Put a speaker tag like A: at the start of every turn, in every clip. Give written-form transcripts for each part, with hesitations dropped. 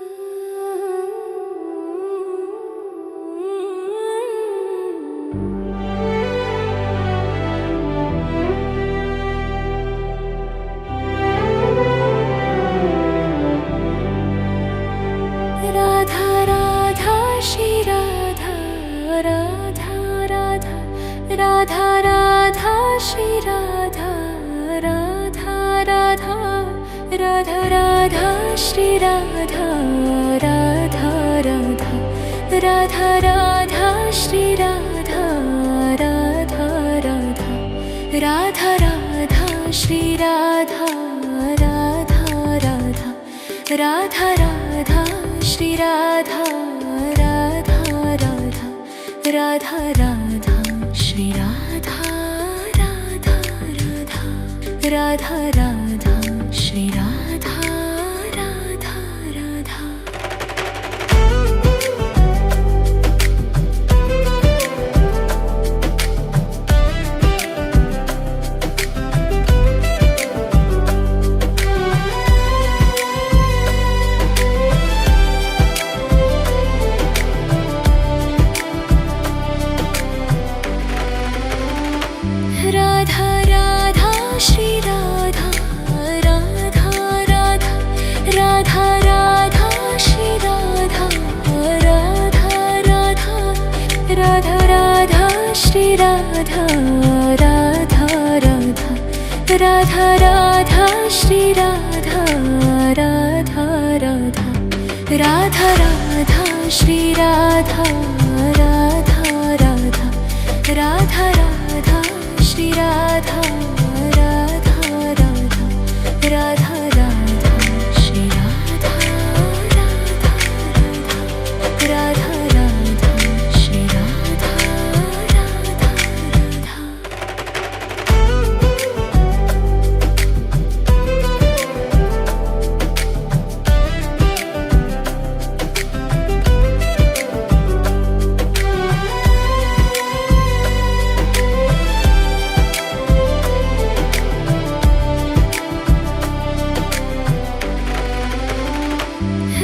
A: Radha Radha Shri Radha Radha Radha Radha Radha Shri Radha Radha Radha Radha Radha Shri Radha Radha Radha Radha Radha Shri Radha Radha Radha Radha Radha Shri Radha Radha Radha Radha Radha Shri Radha Radha Radha Radha Radha Shri Radha Radha Radha Radha Radha Shri Radha Radha Radha. Radha Radha Shri Radha Radha Radha Radha Radha Shri Radha Radha Radha Radha Radha Shri Radha Radha Radha Radha Radha Shri Radha Radha Radha Radha Radha Shri Radha Radha Radha Radha Radha Shri Radha Radha Radha Radha Radha Shri Radha Radha Radha Radha Shri Radha Radha Radha.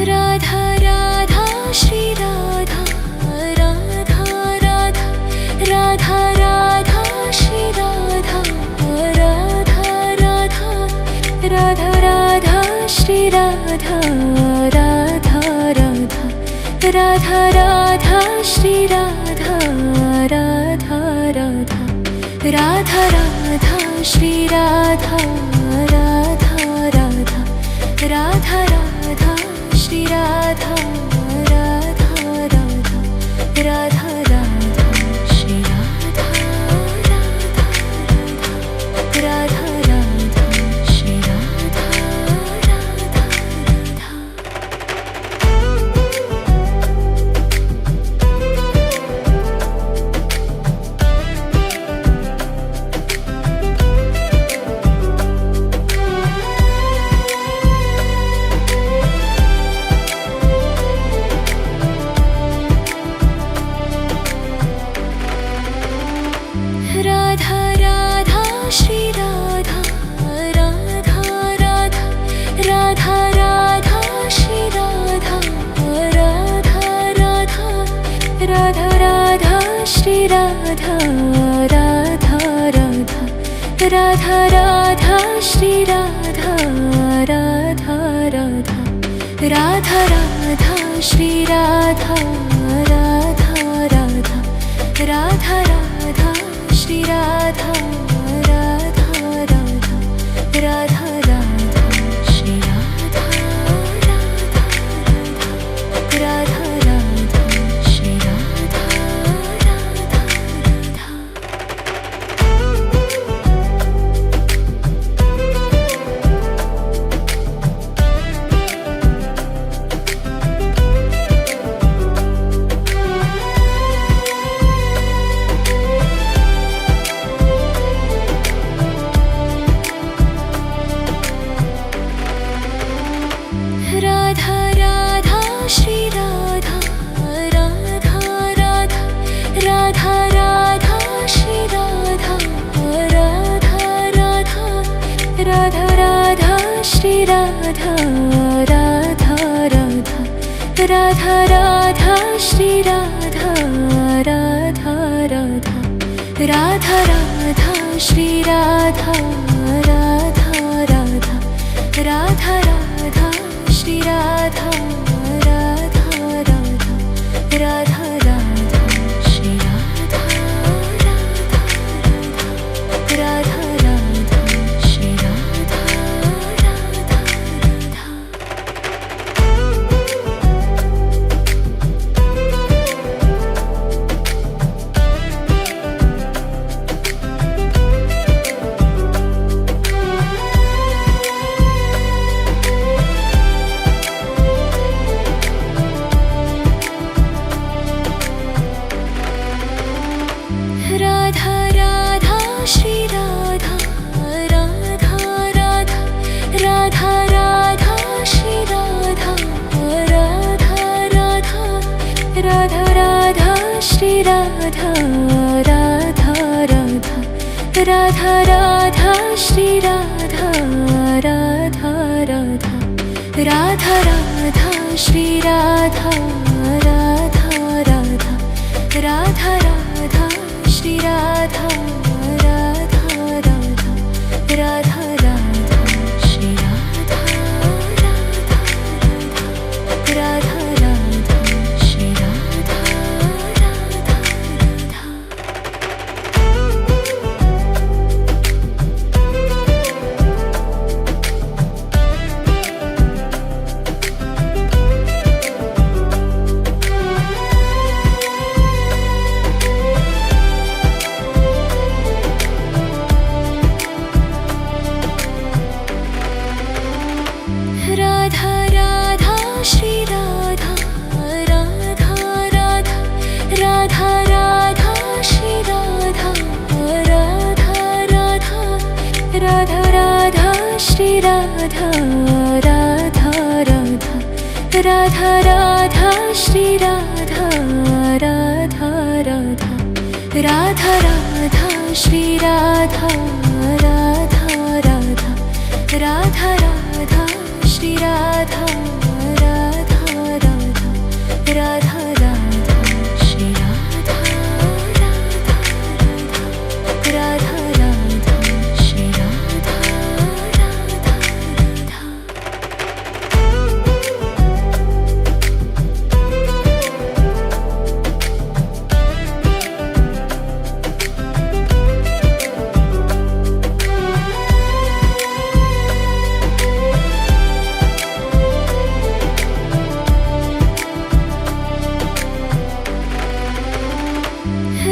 A: Radha Radha Shri Radha Radha Radha Radha Radha Shri Radha Radha Radha Radha Radha Shri Radha Radha Radha Radha Radha Shri Radha Radha Radha Radha Radha Shri Radha Radha Radha Radha Radha Shri Radha Radha Radha Radha Radha Shri Radha Radha Radha Radha Shri Radha Radha Radha. Radha Radha Shri Radha Radha Radha Radha Radha Shri Radha Radha Radha Radha Radha Shri Radha Radha Radha Radha Radha Shri Radha Radha Radha Radha Radha Shri Radha Radha Radha Radha Radha Shri Radha Radha Radha Radha Radha Shri Radha Radha Radha Radha Shri Radha Radha Radha. Radha Radha Shri Radha Radha Radha Radha Radha Shri Radha Radha Radha Radha Radha Shri Radha Radha Radha Radha Radha Shri Radha Radha Radha Radha Radha Shri Radha Radha Radha Radha Radha Shri Radha Radha Radha Radha Radha Shri Radha Radha Radha Radha Shri Radha Radha Radha. Radha Radha Shri Radha Radha Radha Radha Radha Shri Radha Radha Radha Radha Radha Shri Radha Radha Radha Radha Radha Shri Radha Radha Radha Radha Radha Shri Radha Radha Radha Radha Radha Shri Radha Radha Radha Radha Radha Shri Radha Radha Radha Radha Shri Radha Radha Radha. Radha Radha Shri Radha Radha Radha Radha Radha Shri Radha Radha Radha Radha Radha Shri Radha Radha Radha Radha Radha Shri Radha Radha Radha Radha Radha Shri Radha Radha Radha Radha Radha Shri Radha Radha Radha Radha Radha Shri Radha Radha Radha Radha Shri Radha Radha Radha.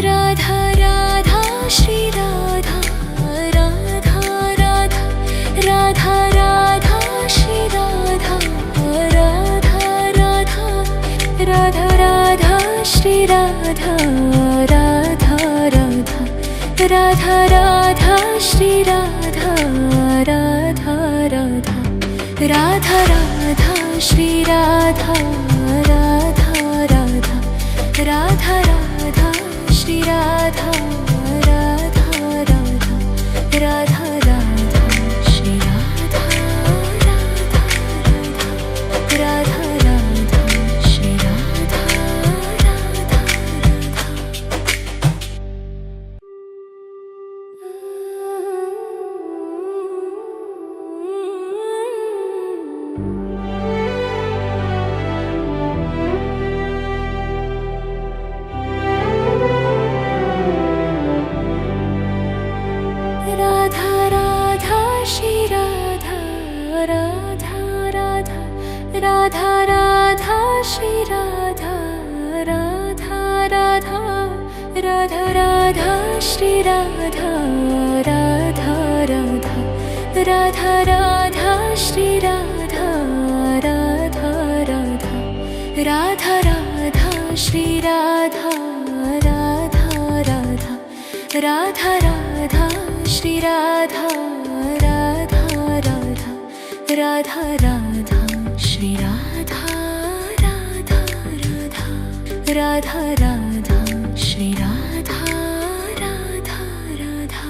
A: Radha Radha Shri Radha Radha Radha Radha Radha Shri Radha Radha Radha Radha Radha Shri Radha Radha Radha Radha Radha Shri Radha Radha Radha Radha Radha Shri Radha Radha Radha Radha Radha Shri Radha Radha Radha Radha Radha Shri Radha Radha Radha Radha Shri Radha Radha Radha Radha Shri Radha Radha Radha Radha Radha Shri Radha Radha Radha Radha Radha Shri Radha Radha Radha Radha Radha Shri Radha Radha Radha Radha Radha Shri Radha Radha Radha Radha Radha Shri Radha Radha Radha Radha Radha Shri Radha Radha Radha Radha Radha Shri Radha Radha Radha.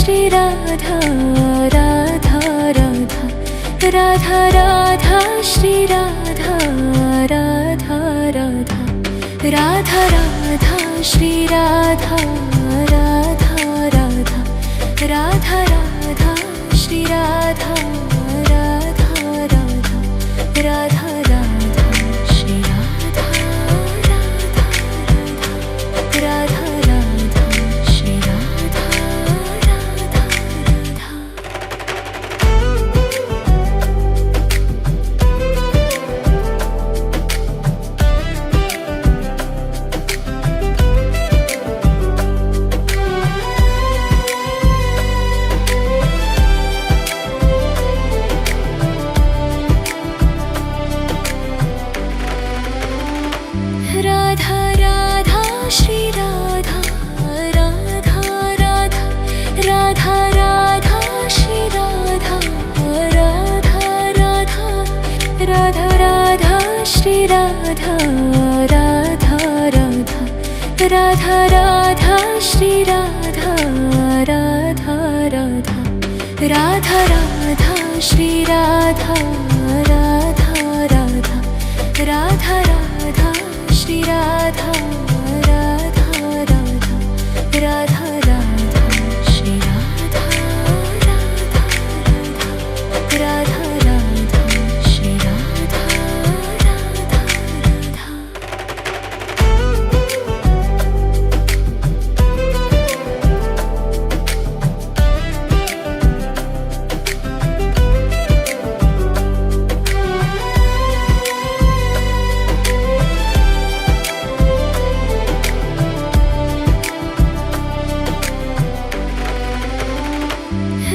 A: Shri Radha Radha Radha Radha Radha Shri Radha Radha Radha Radha Radha Shri Radha Radha Radha Radha Radha Shri Radha Radha Radha Radha Radha Shri Radha Radha Radha Radha Shri Radha Radha Radha Radha Shri Radha Radha Radha Radha Radha Shri Radha Radha Radha Radha Radha Shri Radha Radha Radha Radha Radha Shri Radha Radha Radha Radha Radha Shri Radha Radha Radha Radha Radha Shri Radha Radha Radha Radha Radha Shri Radha Radha Radha Radha Shri Radha Radha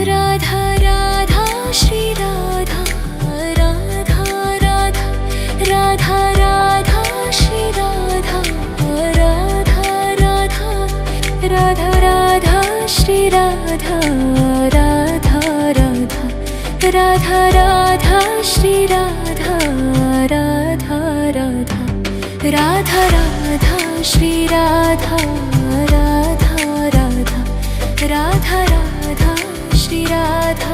A: Radha Radha Shri Radha Radha Radha Radha Radha Shri Radha Radha Radha Radha Radha Shri Radha Radha Radha Radha Radha Shri Radha Radha Radha Radha Radha Shri Radha Radha Radha Radha Radha Shri Radha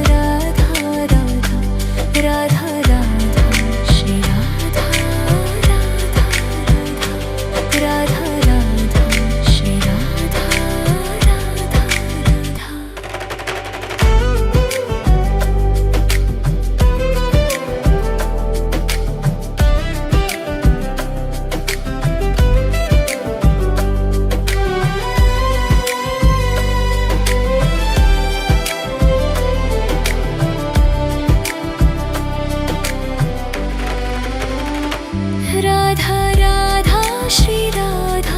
A: Radha Radha Radha Radha Shri Radha Radha Radha Radha Shri Radha Radha Radha Radha Shri Radha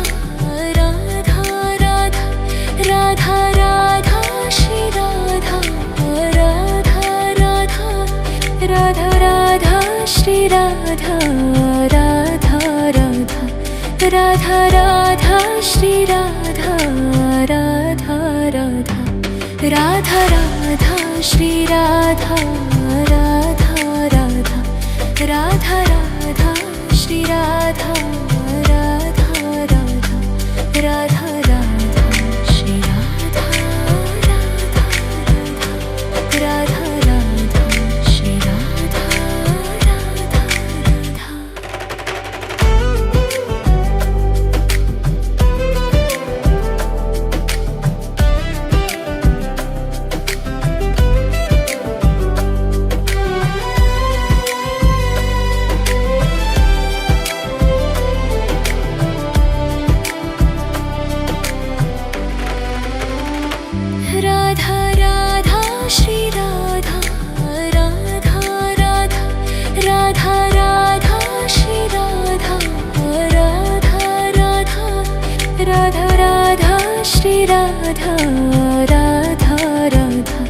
A: Radha Radha Radha Radha Shri Radha Radha Radha Radha Radha Shri Radha Radha Radha Radha Radha Shri Radha Radha Radha Radha Radha Shri Radha Radha Radha Radha Radha Shri Radha Radha Radha Radha Radha Shri Radha Radha Radha Radha Radha Shri Radha Radha Radha Radha Shri Radha Radha Radha Radha Radha Shri Radha Radha Radha Radha Radha Shri Radha Radha Radha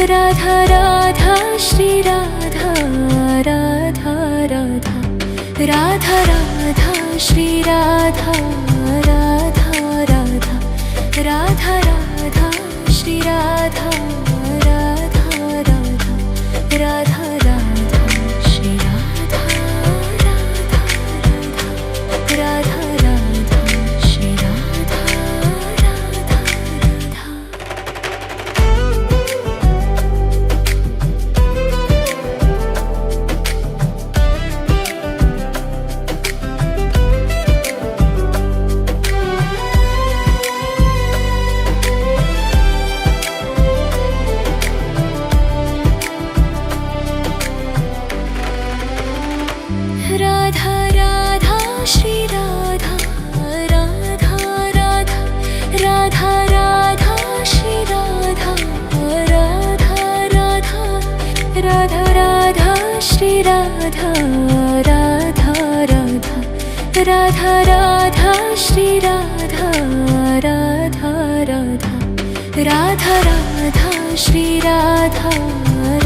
A: Radha Radha Shri Radha Radha Radha Radha Radha Shri Radha Radha Radha Radha Radha Shri Radha Radha Radha Radha Radha Shri Radha Radha Radha Radha Shri Radha Radha Radha Radha Radha Radha Radha Shri Radha Radha Radha Radha Radha Shri Radha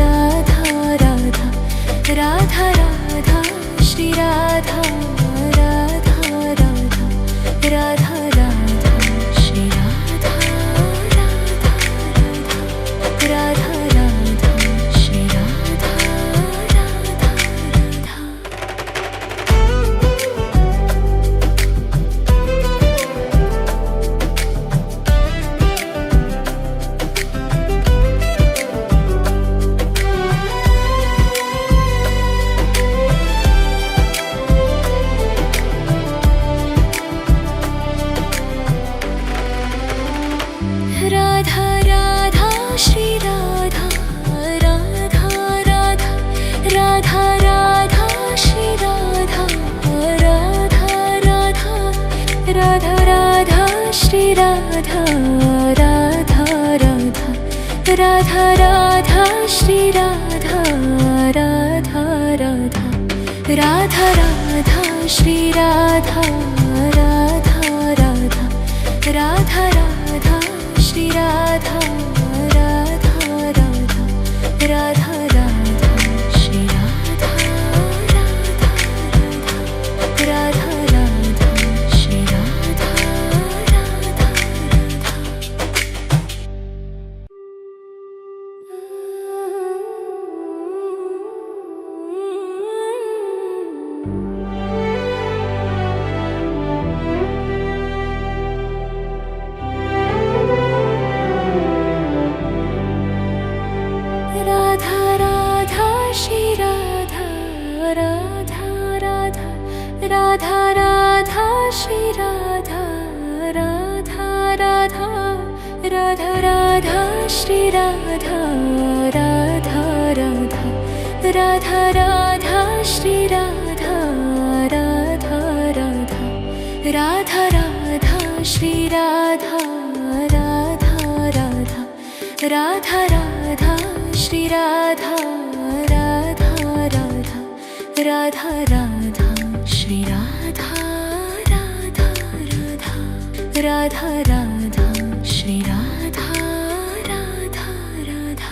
A: Radha Radha Radha Radha Shri Radha Radha Radha Radha Radha Shri Radha Radha Radha Radha Shri Radha Radha Radha. Radha Radha Shri Radha Radha Radha Radha Radha Shri Radha Radha Radha Radha Radha Shri Radha Radha Radha Radha Radha Shri Radha Radha Radha Radha Radha Shri Radha Radha Radha Radha Radha Shri Radha Radha Radha Radha Radha Shri Radha Radha Radha Radha Shri Radha Radha Radha Radha Shri Radha Radha Radha Radha Radha Shri Radha Radha Radha Radha Radha Shri Radha Radha Radha Radha Radha Shri Radha Radha Radha Radha Radha Shri Radha Radha Radha Radha Radha Shri Radha Radha Radha Radha Radha Shri Radha Radha Radha Radha Radha Shri Radha Radha Radha.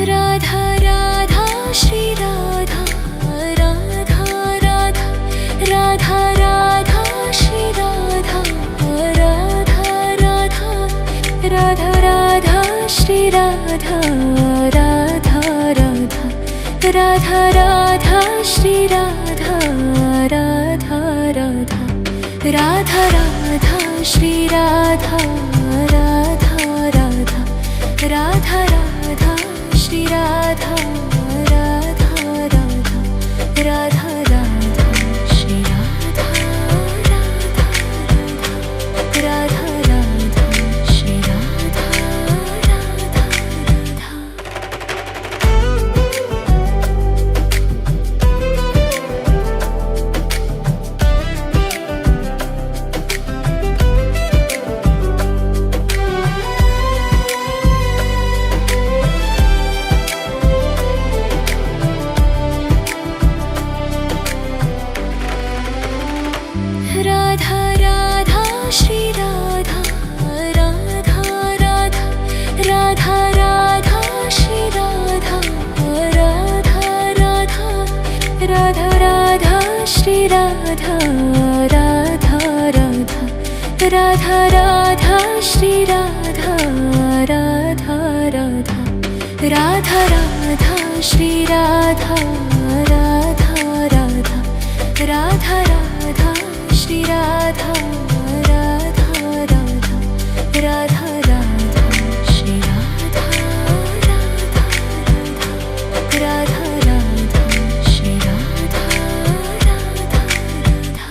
A: Radha Radha Shri Radha Radha Radha Radha Radha Shri Radha Radha Radha Radha Radha Shri Radha Radha Radha Radha Radha Shri Radha Radha Radha Radha Radha Shri Radha Radha Radha Radha Radha Shri Radha Radha Radha Radha Radha Shri Radha Radha Radha Radha Shri Radha Radha Radha. Radha Radha Shri Radha Radha Radha Radha Radha Shri Radha Radha Radha Radha Radha Shri Radha Radha Radha Radha Radha Shri Radha Radha Radha Radha Radha Shri Radha Radha Radha Radha Radha Shri Radha Radha Radha Radha Radha Shri Radha Radha Radha Radha Shri Radha Radha Radha.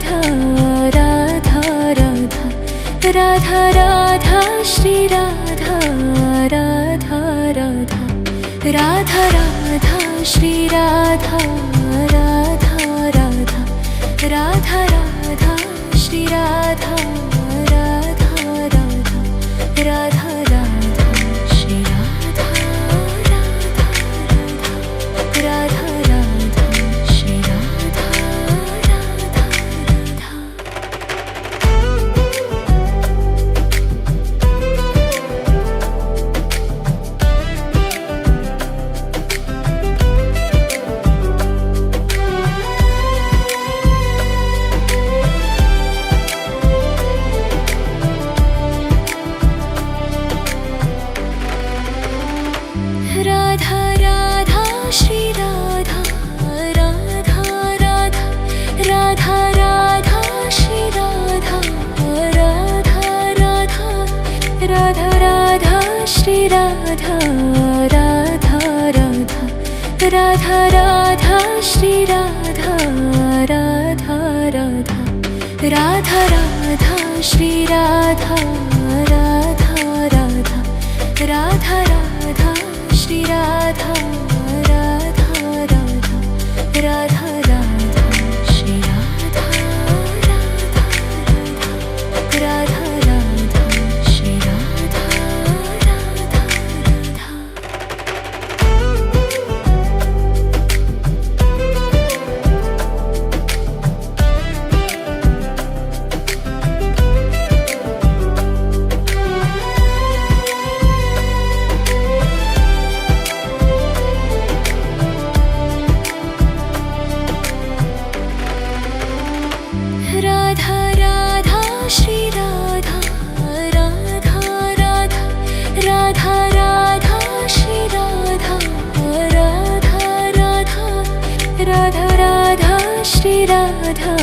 A: Radha Radha Radha Radha Radha Shri Radha Radha Radha Radha Radha Shri Radha Radha Radha Radha Radha Shri Radha Radha Radha Radha Radha Shri Radha Radha Radha Radha Shri Radha Radha Radha. Radha Radha Shri Radha Radha Radha Radha Radha Shri Radha Radha Radha Radha Radha Shri Radha Radha Radha Radha Radha Shri Radha Radha Radha Radha Radha Shri Radha Radha Radha Radha Radha Shri Radha Radha Radha Radha Radha Shri Radha Radha Radha Radha Shri Radha Radha Radha. Radha Radha Shri Radha Radha Radha Radha Radha Shri Radha Radha Radha Radha Radha Shri Radha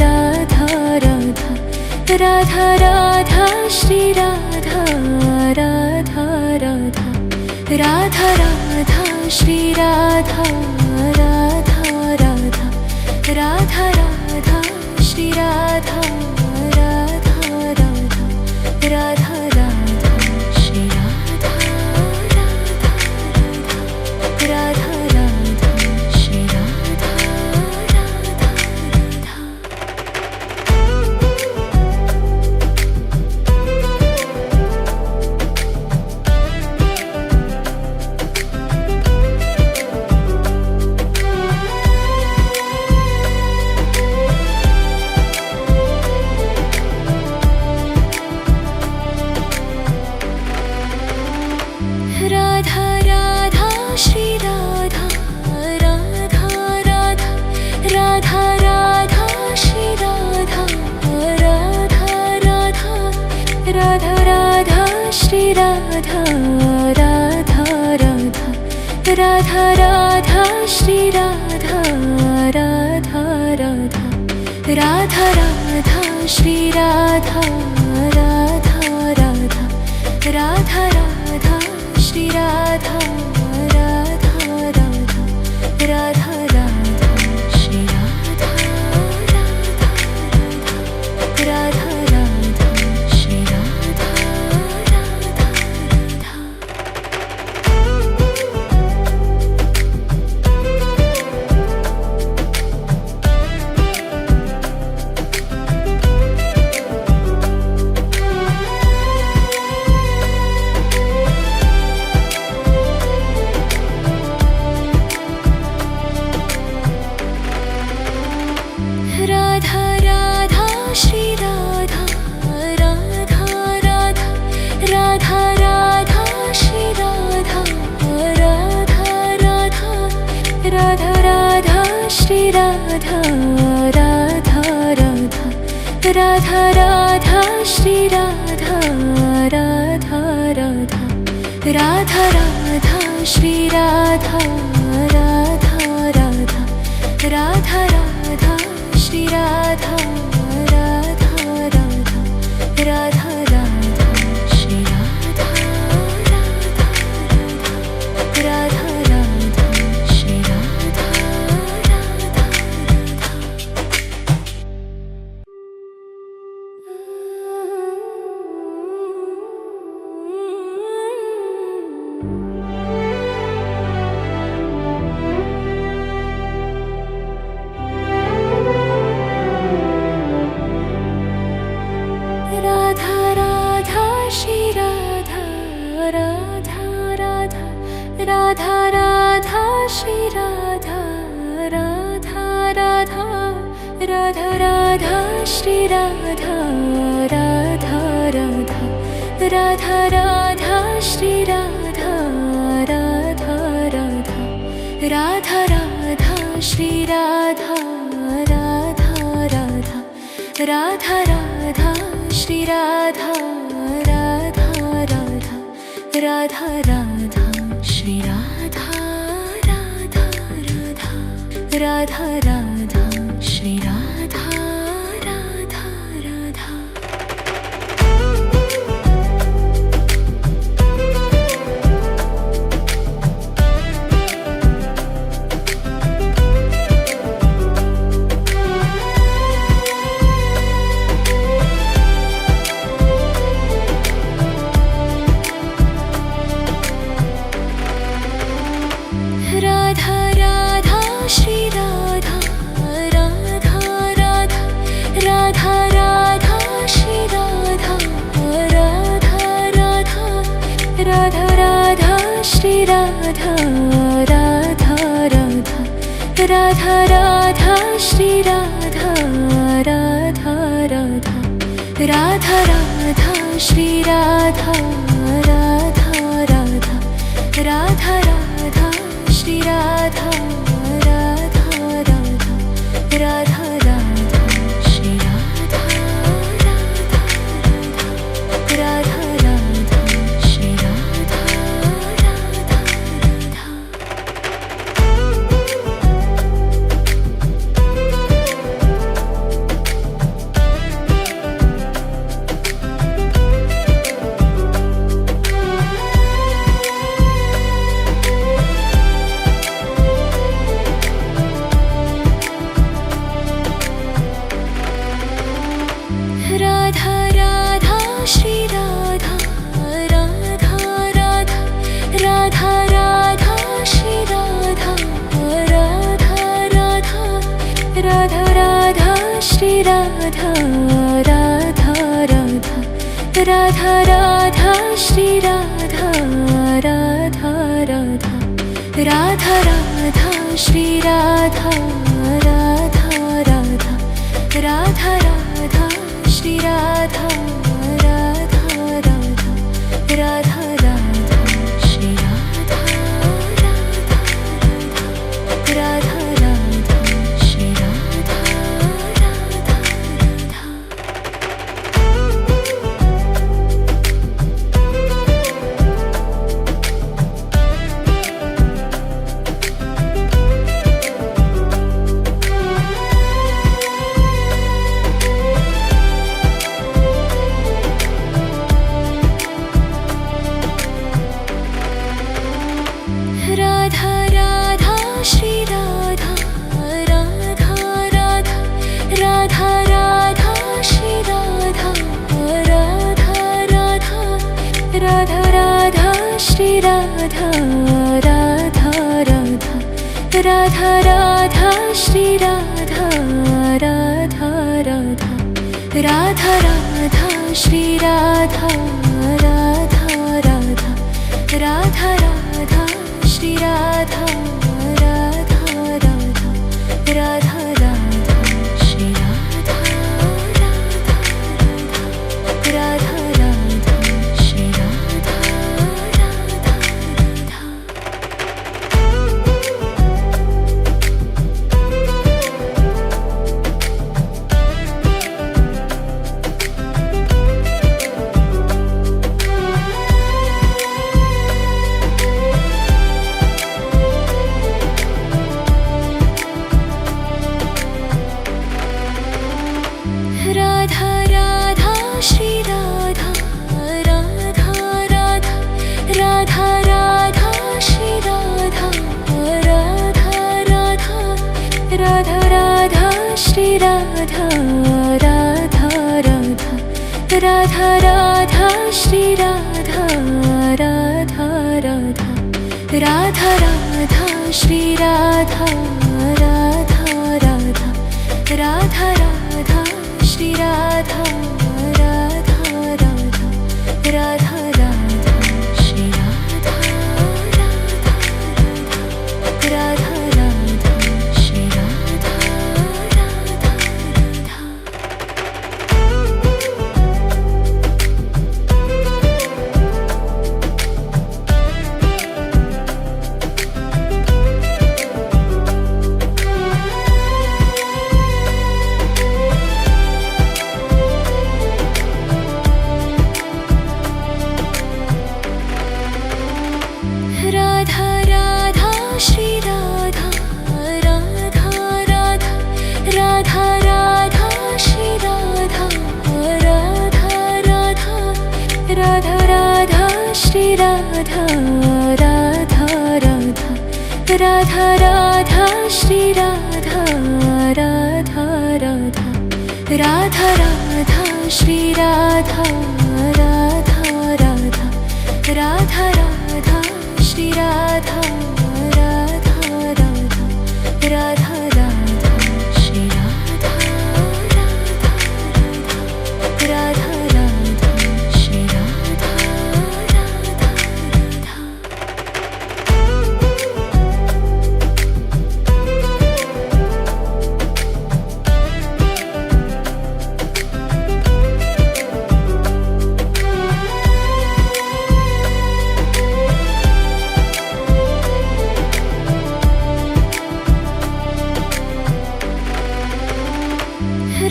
A: Radha Radha Radha Radha Shri Radha Radha Radha Radha Radha Shri Radha Radha Radha Radha Radha Shri Radha Radha Radha Radha Radha Shri Radha Radha Radha Radha Shri Radha Radha Radha. Radha Radha Shri Radha Radha Radha Radha Radha Shri Radha Radha Radha Radha Radha Shri Radha Radha Radha Radha Radha Shri Radha Radha Radha Radha Radha Shri Radha Radha Radha Radha Radha Shri Radha Radha Radha Radha Radha Shri Radha Radha Radha Radha Shri Radha Radha Radha. Radha Radha Shri Radha Radha Radha Radha Radha Shri Radha Radha Radha Radha Radha Shri Radha Radha Radha Radha Radha Shri Radha Radha Radha Radha Radha Shri Radha Radha Radha Radha Radha Shri Radha Radha Radha Radha Radha Shri Radha Radha Radha Radha Shri Radha Radha Radha. Shri Radha Radha Radha Radha Radha Shri Radha Radha Radha Radha Radha Shri Radha Radha Radha Radha Radha Shri Radha Radha Radha Radha Radha Shri Radha Radha Radha Radha Radha Shri Radha Radha Radha Radha Radha Shri Radha Radha Radha. Radha Radha Shri Radha Radha Radha Radha Radha Shri Radha Radha Radha Radha Radha Shri Radha Radha Radha Radha Radha Shri Radha Radha Radha Radha Radha Shri Radha Radha Radha Radha Radha Shri Radha Radha Radha Radha Radha Shri Radha Radha Radha Radha Shri Radha Radha Radha. Radha Radha Shri Radha Radha Radha Radha Radha Shri Radha Radha Radha Radha Radha Shri Radha Radha Radha Radha Radha Shri Radha Radha Radha Radha Radha Shri Radha Radha Radha Radha Radha Shri Radha Radha Radha Radha Radha Shri Radha Radha Radha Radha Shri Radha Radha Radha. Radha Radha Shri Radha Radha Radha Radha Radha Shri Radha Radha Radha Radha Radha Shri Radha Radha Radha Radha Radha Shri Radha Radha Radha Radha Radha Shri Radha Radha Radha Radha Radha Shri Radha Radha Radha Radha Radha Shri Radha Radha Radha Radha Shri Radha Radha Radha. Radha Radha Shri Radha Radha Radha Radha Radha Shri Radha Radha Radha Radha Radha Shri Radha Radha Radha Radha Radha Shri Radha Radha Radha Radha Radha Shri Radha Radha Radha Radha Radha Shri Radha Radha Radha Radha Radha Shri Radha Radha Radha Radha Radha Shri Radha Radha Radha Radha Radha Shri Radha Radha Radha Radha Radha Shri Radha Radha Radha Radha Radha Shri Radha Radha Radha Radha Shri Radha Radha Radha.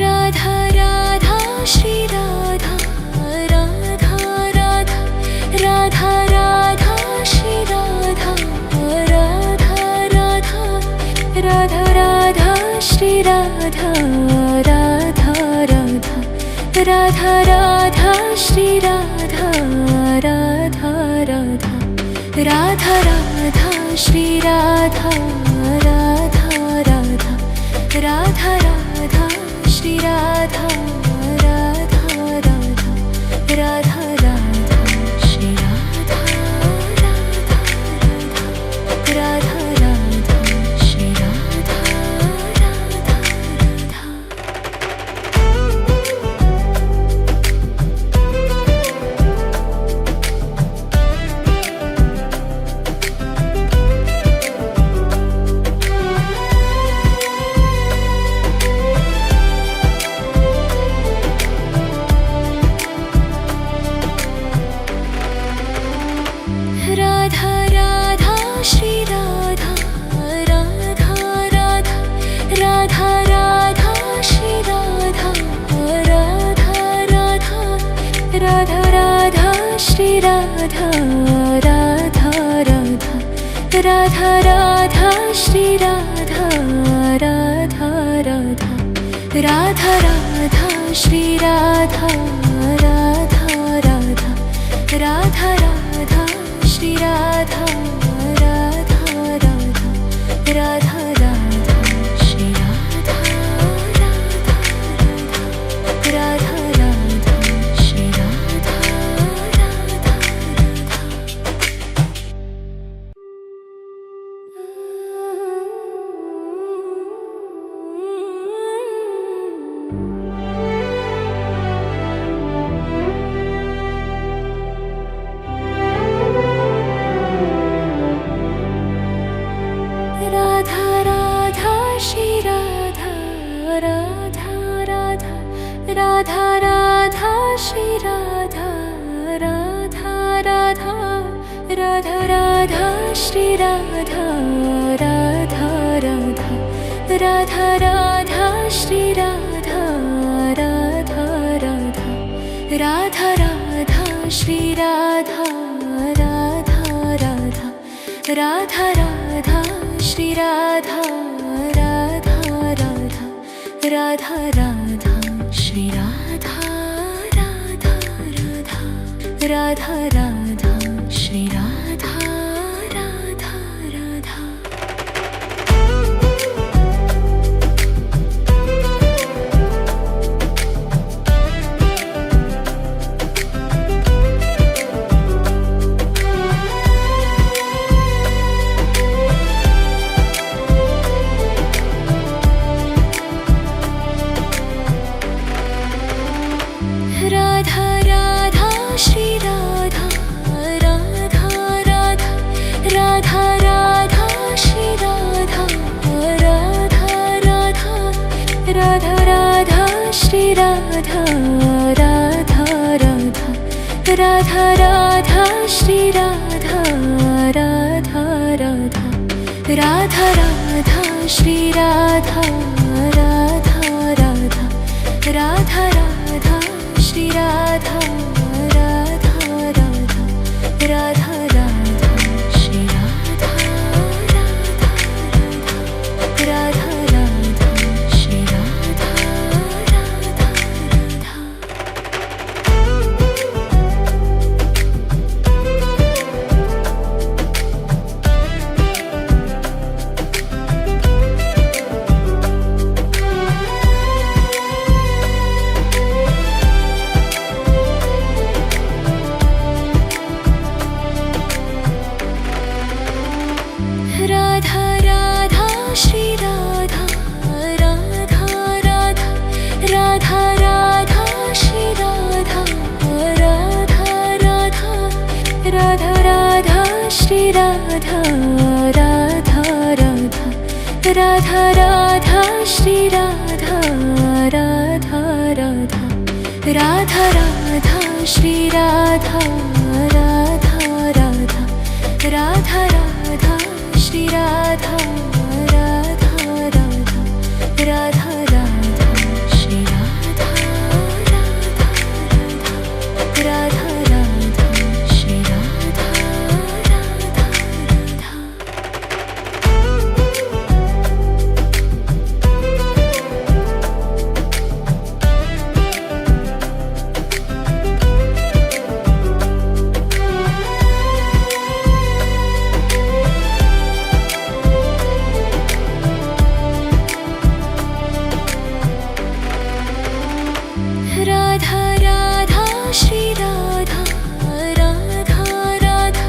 A: Radha Radha Shri Radha Radha Radha Radha Radha Shri Radha Radha Radha Radha Radha Shri Radha Radha Radha Radha Radha Shri Radha Radha Radha Radha Radha Shri Radha Radha Radha Radha Radha Shri Radha Radha Radha Radha Radha Shri Radha Radha Radha Radha Shri Radha Radha Radha. Radha Radha Shri Radha Radha Radha Radha Radha Shri Radha Radha Radha Radha Radha Shri Radha Radha Radha Radha Radha Shri Radha Radha Radha Radha Radha Shri Radha Radha Radha Radha Radha Shri Radha Radha Radha Radha Radha Shri Radha Radha Radha Radha Shri Radha Radha Radha Radha Shri Radha Radha Radha Radha Radha Shri Radha Radha Radha Radha Radha Shri Radha Radha Radha Radha Radha Shri Radha Radha Radha Radha Radha Shri Radha Radha Radha Radha Radha Shri Radha Radha Radha Radha Radha Shri Radha Radha Radha Radha Radha Shri Radha Radha Radha. Radha Radha Shri Radha Radha Radha Radha Radha Shri Radha Radha Radha Radha Radha Shri Radha Radha Radha Radha Radha Shri Radha Radha Radha Radha Radha Shri Radha Radha Radha Radha Radha Shri Radha Radha Radha Radha Radha Shri Radha Radha Radha Radha Shri Radha Radha Radha. Radha Radha Radha Radha Radha Shri Radha Radha Radha Radha Radha Shri Radha Radha Radha Radha Radha Shri Radha Radha Radha Radha Radha Shri Radha Radha Radha Radha Shri Radha Radha Radha. Radha Radha Shri Radha Radha Radha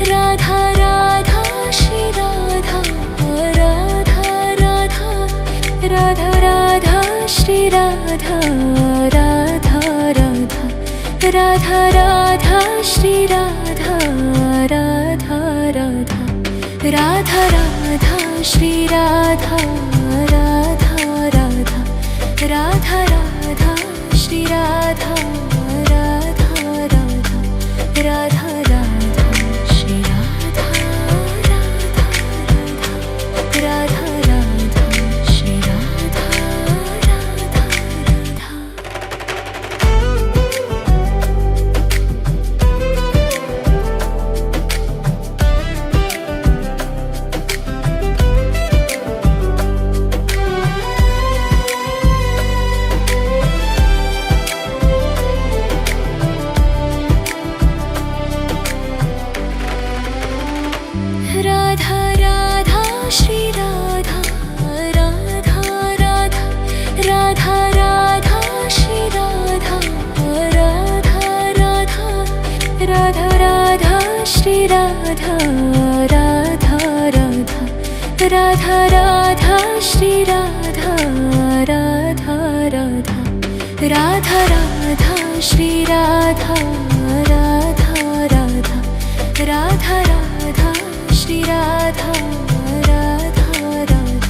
A: Radha Radha Shri Radha Radha Radha Radha Radha Shri Radha Radha Radha Radha Radha Shri Radha Radha Radha Radha Radha Shri Radha Radha Radha Radha Radha Shri Radha Radha Radha Radha Radha Shri Radha Radha Radha Radha Shri Radha Radha Radha. Radha Radha Shri Radha Radha Radha Radha Radha Shri Radha Radha Radha Radha Radha Shri Radha Radha Radha Radha Radha Shri Radha Radha Radha Radha Radha Shri Radha Radha Radha Radha Radha Shri Radha Radha Radha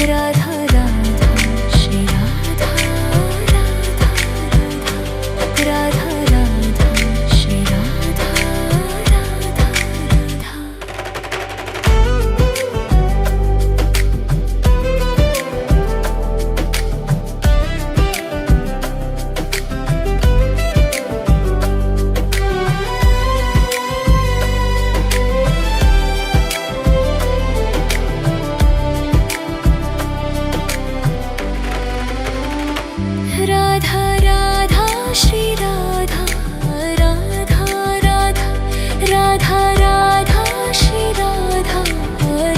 A: Radha Radha Shri Radha Radha Radha Radha Shri Radha Radha Radha. Radha Radha Shri Radha Radha Radha Radha Radha Shri Radha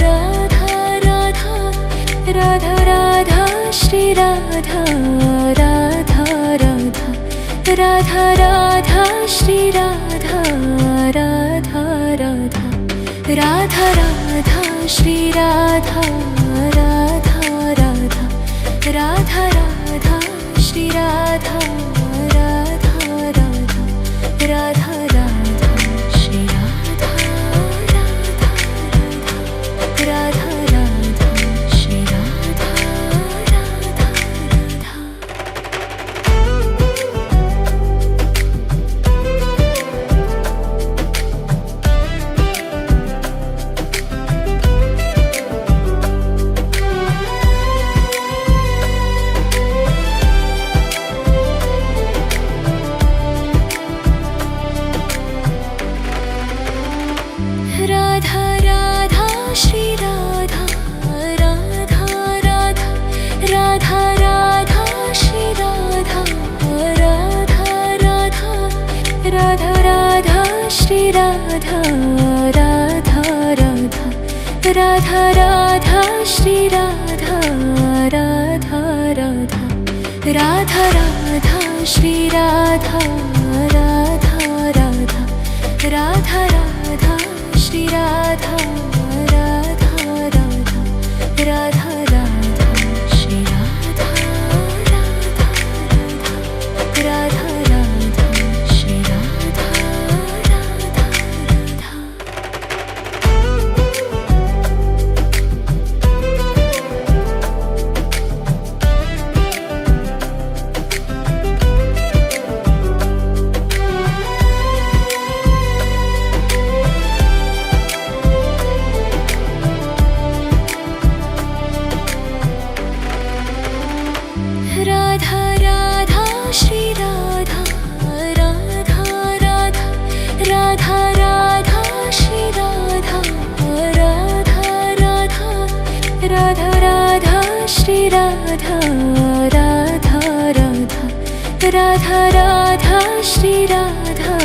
A: Radha Radha Radha Radha Shri Radha Radha Radha Radha Radha Shri Radha Radha Radha Radha Radha Shri Radha Radha Radha Radha Radha Shri Radha Radha Radha Radha Radha Shri Radha Radha Radha Radha Shri Radha Radha Radha. Radha Radha Shri Radha Radha Radha Radha Radha Shri Radha Radha Radha Radha Radha Shri Radha Radha Radha Radha Radha Shri Radha Radha Radha Radha Radha Shri Radha Radha Radha Radha Radha Shri Radha Radha Radha Radha Radha Shri Radha Radha Radha Radha Shri Radha Radha Radha. Radha Radha Shri Radha Radha Radha Radha Radha Shri Radha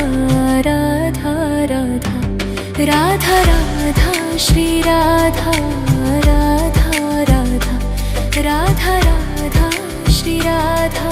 A: Radha Radha Radha Radha Shri Radha Radha Radha Radha Radha Shri Radha